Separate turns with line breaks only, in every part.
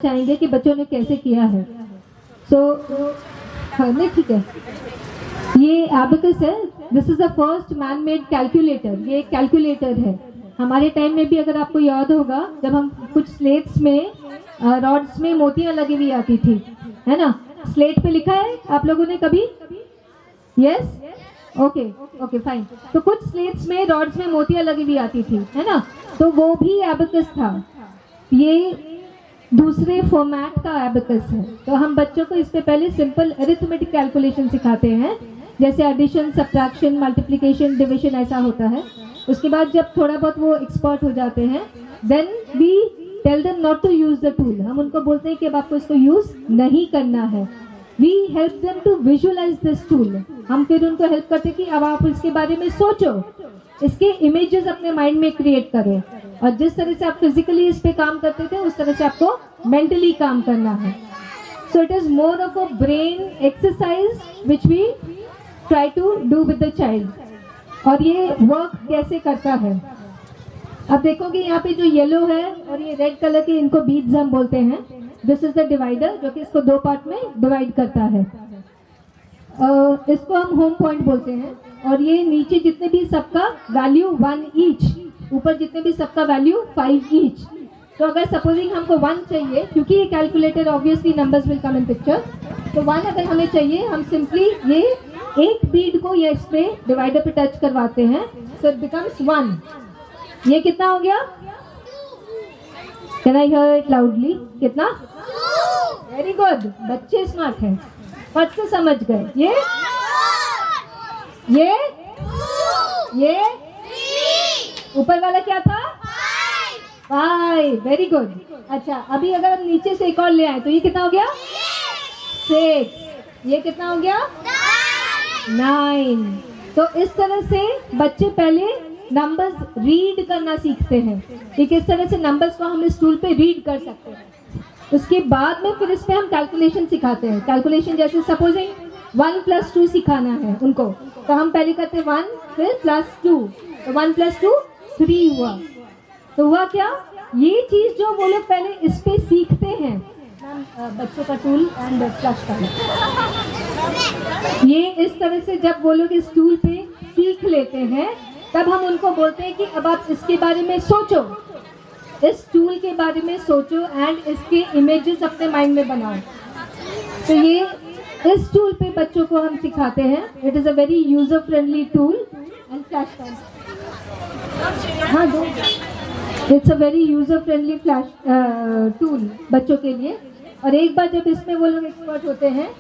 चाहेंगे कि बच्चों ने कैसे किया है। हाँ नहीं ठीक है। ये एबेकस है। This is the first man made calculator. ये एक कैलकुलेटर है। हमारे टाइम में भी अगर आपको याद होगा, जब हम कुछ स्लेट्स में रॉड्स में मोतियां लगी हुई आती थी, है ना। स्लेट पे लिखा है आप लोगों ने कभी? Yes, okay okay fine. तो कुछ स्लेट्स में रॉड्स में मोतियां लगी हुई आती थी, है ना। तो वो भी एबेकस था। ये दूसरे फॉर्मेट का एबेकस है। तो हम बच्चों को इससे पहले सिंपल अरिथमेटिक कैलकुलेशन सिखाते हैं, जैसे एडिशन, सब्ट्रैक्शन, मल्टीप्लिकेशन, डिविजन, ऐसा होता है। उसके बाद जब थोड़ा बहुत वो एक्सपर्ट हो जाते हैं, then we tell them not to use the tool. हम उनको बोलते हैं कि अब आपको इसको यूज नहीं करना है। We help them to visualize this tool. हम फिर उनको हेल्प करते हैं कि अब आप इसके बारे में सोचो, इसके इमेजेस अपने माइंड में क्रिएट करें, और जिस तरह से आप फिजिकली इस पे काम करते थे उस तरह से आपको मेंटली काम करना है। So it is more of a brain exercise which we try to do with the child. और ये वर्क कैसे करता है, अब देखोगे यहाँ पे जो येलो है और ये रेड कलर के, इनको बीड्स हम बोलते हैं। दिस इज द डिवाइडर, जो कि इसको दो पार्ट में डिवाइड करता है। इसको हम होम पॉइंट बोलते हैं। और ये नीचे जितने भी सबका वैल्यू 1 ईच, ऊपर जितने भी सबका वैल्यू 5 ईच। तो अगर सपोजिंग हमको 1 चाहिए, क्योंकि ये calculator obviously numbers will come in picture, तो 1 अगर हमें चाहिए, हम सिंपली ये एक बीड को ये इस पे डिवाइडर पे टच करवाते हैं, सो इट बिकम्स 1। ये कितना हो गया? Can I hear it loudly? कितना? वेरी गुड, बच्चे स्मार्ट हैं, फट से समझ गए। ये ऊपर वाला क्या था? 5। Very good. अच्छा, अभी अगर हम नीचे से एक और ले आए तो ये कितना हो गया? 6। ये कितना हो गया? 9। तो इस तरह से बच्चे पहले नंबर्स रीड करना सीखते हैं कि किस तरह से नंबर्स को हम इस टूल पे रीड कर सकते हैं। उसके बाद में फिर इसमें हम कैलकुलेशन सिखाते हैं। कैलकुलेशन जैसे सपोजिंग 1 + 2 सिखाना है उनको, तो हम पहले करते हैं 1 फिर +2, तो 1 + 2 3 हुआ। तो हुआ क्या? ये चीज जो वो लोग पहले इस पे सीखते हैं, बच्चों का टूल एंड फ्लश का, ये इस तरह से जब वो लोग इस टूल पे सीख लेते हैं, तब हम उनको बोलते हैं कि अब आप इसके बारे में सोचो, इस टूल के बारे में सोचो एंड इसके इमेजेस अपने माइंड में बनाओ। तो ये इस टूल पे बच्चों को हम सिखाते हैं। It is a very user friendly tool and flash time. हाँ दो, it's a very user friendly flash tool बच्चों के लिए। और एक बार जब इसमें वो लोग एक्सपर्ट होते हैं,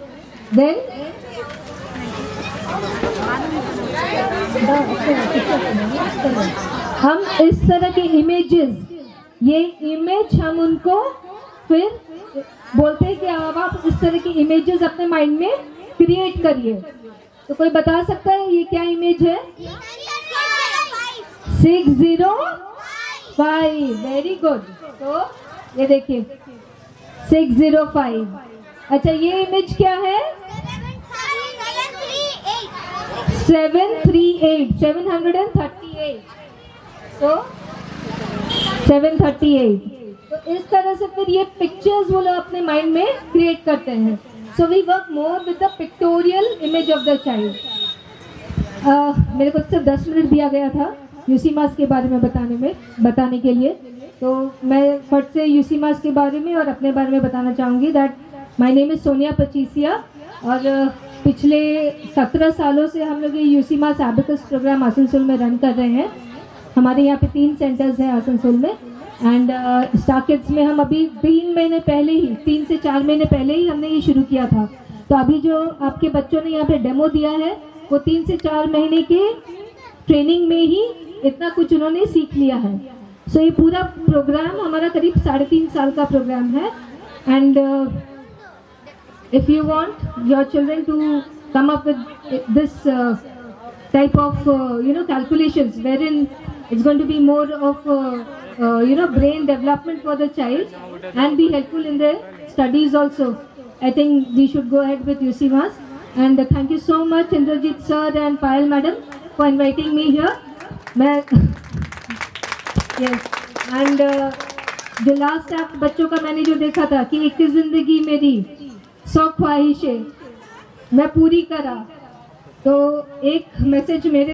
देन हम इस तरह के इमेजेस, ये इमेज हम उनको फिर बोलते हैं कि अब आप इस तरह की इमेजेस अपने माइंड में क्रिएट करिए। तो कोई बता सकता है ये क्या इमेज है? 605। Very good. तो ये देखिए 605। अच्छा, ये इमेज क्या है? 738। 738। तो 738। तो इस तरह से फिर ये पिक्चर्स वो लोग अपने माइंड में क्रिएट करते हैं। So we work more with the pictorial image of the child. मेरे को सिर्फ 10 मिनट दिया गया था यूसीमास के बारे में बताने के लिए, तो मैं फट से यूसीमास के बारे में और अपने बारे में बताना चाहूँगी। That my name is Sonia Pachisia, और पिछले 17 सालों से हम लोग ये यूसीमास एबेकस प्रोग्राम आसनसोल में रन कर रहे हैं। हमारे यहाँ पे 3 सेंटर्स हैं आसनसोल में, एंड स्टार किड्स में हम अभी 3 महीने पहले ही, 3 से 4 महीने पहले ही हमने ये शुरू किया था। तो अभी जो आपके बच्चों ने यहाँ पे डेमो दिया है, वो 3 से 4 महीने के ट्रेनिंग में ही इतना कुछ उन्होंने सीख लिया है। सो ये पूरा प्रोग्राम हमारा करीब 3.5 साल का प्रोग्राम है। And if you want your children to come up with this type of calculations, wherein it's going to be more of brain development for the child and be helpful in their studies also, I think we should go ahead with UCMAS. And thank you so much Indrajit sir and Payal madam for inviting me here. Yes, and जो last आप बच्चों का मैंने जो देखा था कि एक जिंदगी मेरी 100 ख्वाहिशें मैं पूरी करा, तो एक मैसेज मेरे